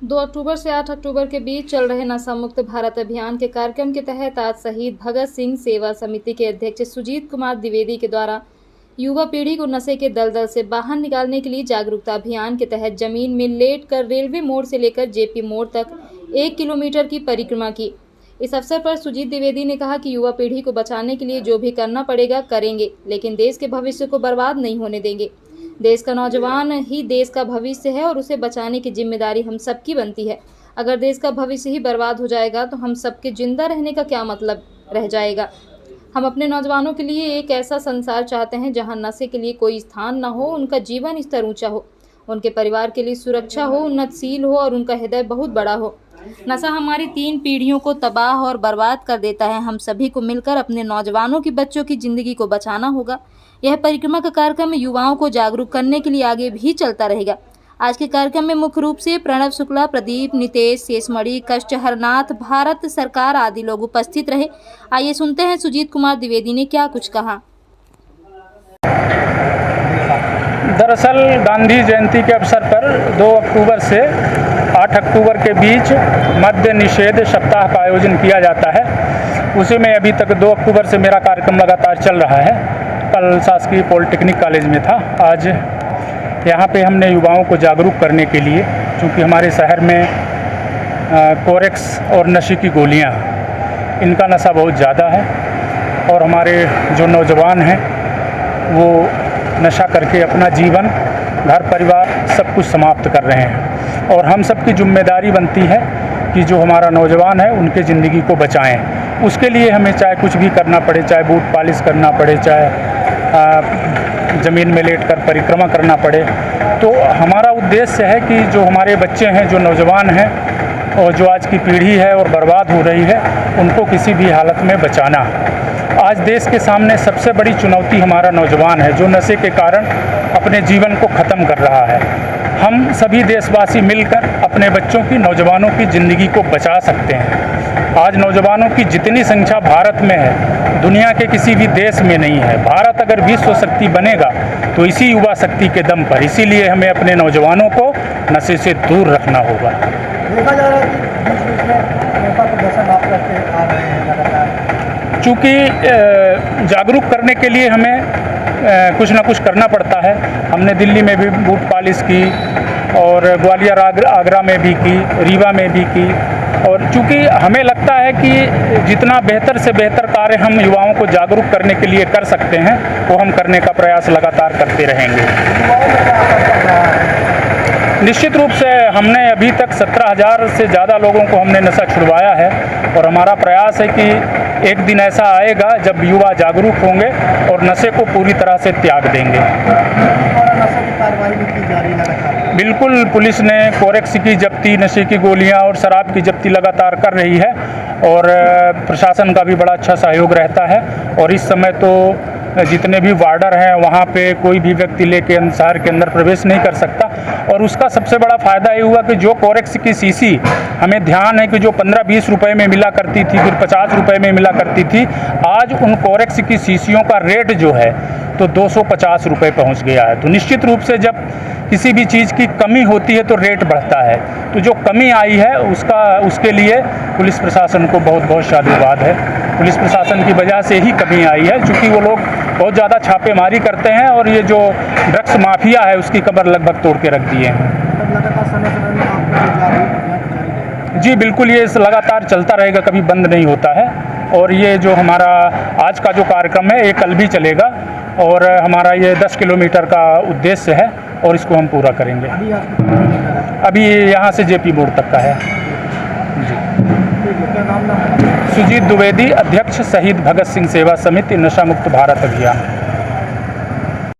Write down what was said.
2 अक्टूबर से 8 अक्टूबर के बीच चल रहे नशा मुक्त भारत अभियान के कार्यक्रम के तहत आज शहीद भगत सिंह सेवा समिति के अध्यक्ष सुजीत कुमार द्विवेदी के द्वारा युवा पीढ़ी को नशे के दलदल से बाहर निकालने के लिए जागरूकता अभियान के तहत जमीन में लेट कर रेलवे मोड़ से लेकर जेपी मोड़ तक 1 किलोमीटर की परिक्रमा की। इस अवसर पर सुजीत द्विवेदी ने कहा कि युवा पीढ़ी को बचाने के लिए जो भी करना पड़ेगा करेंगे, लेकिन देश के भविष्य को बर्बाद नहीं होने देंगे। देश का नौजवान ही देश का भविष्य है और उसे बचाने की जिम्मेदारी हम सबकी बनती है। अगर देश का भविष्य ही बर्बाद हो जाएगा तो हम सबके जिंदा रहने का क्या मतलब रह जाएगा। हम अपने नौजवानों के लिए एक ऐसा संसार चाहते हैं जहां नशे के लिए कोई स्थान न हो, उनका जीवन स्तर ऊंचा हो, उनके परिवार के लिए सुरक्षा हो, उन्नतशील हो और उनका हृदय बहुत बड़ा हो। नशा हमारी 3 पीढ़ियों को तबाह और बर्बाद कर देता है। हम सभी को मिलकर अपने नौजवानों की बच्चों की जिंदगी को बचाना होगा। यह परिक्रमा का कार्यक्रम युवाओं को जागरूक करने के लिए आगे भी चलता रहेगा। आज के कार्यक्रम में मुख्य रूप से प्रणव शुक्ला, प्रदीप, नितेश, शेषमणि, कष्ट हरनाथ, भारत सरकार आदि लोग उपस्थित रहे। आइए सुनते हैं सुजीत कुमार द्विवेदी ने क्या कुछ कहा। दरअसल गांधी जयंती के अवसर पर 2 अक्टूबर से 8 अक्टूबर के बीच मद्य निषेध सप्ताह का आयोजन किया जाता है। उसी में अभी तक 2 अक्टूबर से मेरा कार्यक्रम लगातार चल रहा है। कल शासकीय पॉलिटेक्निक कॉलेज में था। आज यहाँ पे हमने युवाओं को जागरूक करने के लिए, चूँकि हमारे शहर में कोरेक्स और नशे की गोलियाँ, इनका नशा बहुत ज़्यादा है और हमारे जो नौजवान हैं वो नशा करके अपना जीवन, घर परिवार सब कुछ समाप्त कर रहे हैं। और हम सब की जिम्मेदारी बनती है कि जो हमारा नौजवान है उनके ज़िंदगी को बचाएं। उसके लिए हमें चाहे कुछ भी करना पड़े, चाहे बूट पॉलिश करना पड़े, चाहे ज़मीन में लेट कर परिक्रमा करना पड़े। तो हमारा उद्देश्य है कि जो हमारे बच्चे हैं, जो नौजवान हैं और जो आज की पीढ़ी है और बर्बाद हो रही है, उनको किसी भी हालत में बचाना। आज देश के सामने सबसे बड़ी चुनौती हमारा नौजवान है, जो नशे के कारण अपने जीवन को ख़त्म कर रहा है। हम सभी देशवासी मिलकर अपने बच्चों की, नौजवानों की ज़िंदगी को बचा सकते हैं। आज नौजवानों की जितनी संख्या भारत में है, दुनिया के किसी भी देश में नहीं है। भारत अगर विश्व शक्ति बनेगा तो इसी युवा शक्ति के दम पर। इसीलिए हमें अपने नौजवानों को नशे से दूर रखना होगा। देखा जा रहा है कि बीच-बीच में नेता प्रदर्शन आप करते आ रहे हैं लगातार। चूँकि जागरूक करने के लिए हमें कुछ ना कुछ करना पड़ता है। हमने दिल्ली में भी बूट पॉलिश की और ग्वालियर आगरा में भी की, रीवा में भी की। और चूँकि हमें लगता है कि जितना बेहतर से बेहतर कार्य हम युवाओं को जागरूक करने के लिए कर सकते हैं, वो हम करने का प्रयास लगातार करते रहेंगे। निश्चित रूप से हमने अभी तक 17,000 से ज़्यादा लोगों को हमने नशा छुड़वाया है और हमारा प्रयास है कि एक दिन ऐसा आएगा जब युवा जागरूक होंगे और नशे को पूरी तरह से त्याग देंगे। नशे की कार्रवाई भी की जा रही है लगातार। बिल्कुल, पुलिस ने कोरेक्स की जब्ती, नशे की गोलियां और शराब की जब्ती लगातार कर रही है और प्रशासन का भी बड़ा अच्छा सहयोग रहता है। और इस समय तो जितने भी वार्डर हैं वहाँ पे कोई भी व्यक्ति लेके शहर के अंदर प्रवेश नहीं कर सकता। और उसका सबसे बड़ा फ़ायदा ये हुआ कि जो कोरेक्स की शीशी, हमें ध्यान है कि जो 15-20 रुपए में मिला करती थी, फिर 50 रुपए में मिला करती थी, आज उन कोरेक्स की शीशियों का रेट जो है तो 250 रुपये पहुँच गया है। तो निश्चित रूप से जब किसी भी चीज़ की कमी होती है तो रेट बढ़ता है। तो जो कमी आई है उसके लिए पुलिस प्रशासन को बहुत बहुत साधुवाद है। पुलिस प्रशासन की वजह से ही कमी आई है, क्योंकि वो लोग बहुत ज़्यादा छापेमारी करते हैं और ये जो ड्रग्स माफिया है उसकी कमर लगभग तोड़ के रख दिए हैं। जी बिल्कुल, ये लगातार चलता रहेगा, कभी बंद नहीं होता है। और ये जो हमारा आज का जो कार्यक्रम है ये कल भी चलेगा और हमारा ये 10 किलोमीटर का उद्देश्य है और इसको हम पूरा करेंगे। अभी यहाँ से जेपी मोड़ तक का है। जी, सुजीत द्विवेदी, अध्यक्ष शहीद भगत सिंह सेवा समिति नशा मुक्त भारत अभियान।